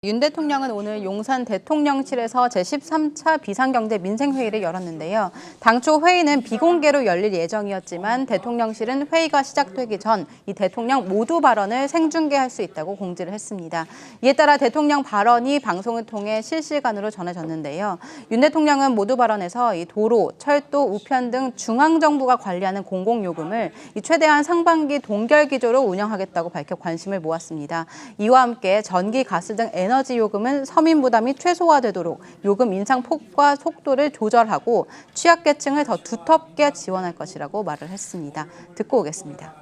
윤 대통령은 오늘 용산 대통령실에서 제13차 비상경제 민생회의를 열었는데요. 당초 회의는 비공개로 열릴 예정이었지만 대통령실은 회의가 시작되기 전 이 대통령 모두 발언을 생중계할 수 있다고 공지를 했습니다. 이에 따라 대통령 발언이 방송을 통해 실시간으로 전해졌는데요. 윤 대통령은 모두 발언에서 이 도로, 철도, 우편 등 중앙정부가 관리하는 공공요금을 최대한 상반기 동결 기조로 운영하겠다고 밝혀 관심을 모았습니다. 이와 함께 전기, 가스 등 에너지 요금은 서민 부담이 최소화되도록 요금 인상 폭과 속도를 조절하고 취약계층을 더 두텁게 지원할 것이라고 말을 했습니다. 듣고 오겠습니다.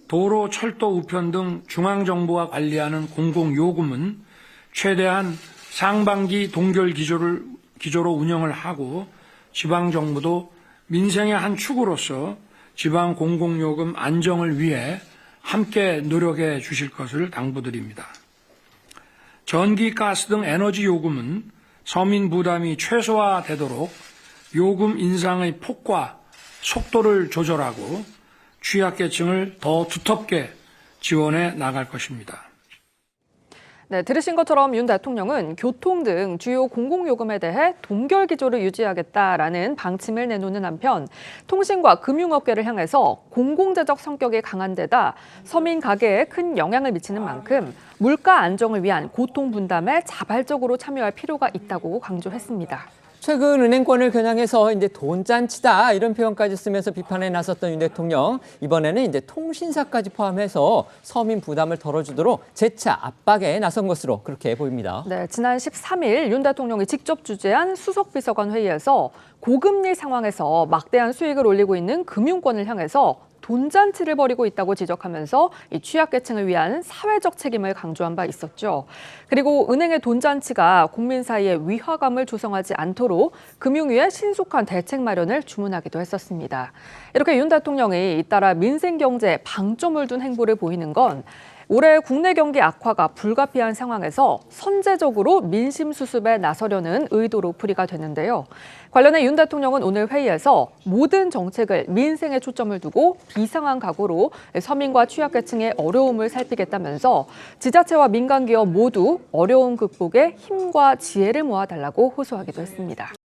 도로, 철도, 우편 등 중앙정부가 관리하는 공공요금은 최대한 상반기 동결 기조로 운영을 하고 지방정부도 민생의 한 축으로서 지방 공공요금 안정을 위해 함께 노력해 주실 것을 당부드립니다. 전기, 가스 등 에너지 요금은 서민 부담이 최소화되도록 요금 인상의 폭과 속도를 조절하고 취약계층을 더 두텁게 지원해 나갈 것입니다. 네, 들으신 것처럼 윤 대통령은 교통 등 주요 공공요금에 대해 동결 기조를 유지하겠다라는 방침을 내놓는 한편 통신과 금융업계를 향해서 공공재적 성격이 강한 데다 서민 가게에 큰 영향을 미치는 만큼 물가 안정을 위한 고통 분담에 자발적으로 참여할 필요가 있다고 강조했습니다. 최근 은행권을 겨냥해서 돈잔치다 이런 표현까지 쓰면서 비판에 나섰던 윤 대통령, 이번에는 통신사까지 포함해서 서민 부담을 덜어주도록 재차 압박에 나선 것으로 그렇게 보입니다. 네, 지난 13일 윤 대통령이 직접 주재한 수석비서관 회의에서 고금리 상황에서 막대한 수익을 올리고 있는 금융권을 향해서 돈잔치를 벌이고 있다고 지적하면서 이 취약계층을 위한 사회적 책임을 강조한 바 있었죠. 그리고 은행의 돈잔치가 국민 사이에 위화감을 조성하지 않도록 금융위에 신속한 대책 마련을 주문하기도 했었습니다. 이렇게 윤 대통령이 잇따라 민생경제에 방점을 둔 행보를 보이는 건 올해 국내 경기 악화가 불가피한 상황에서 선제적으로 민심 수습에 나서려는 의도로 풀이가 되는데요. 관련해 윤 대통령은 오늘 회의에서 모든 정책을 민생에 초점을 두고 비상한 각오로 서민과 취약계층의 어려움을 살피겠다면서 지자체와 민간기업 모두 어려움 극복에 힘과 지혜를 모아달라고 호소하기도 했습니다.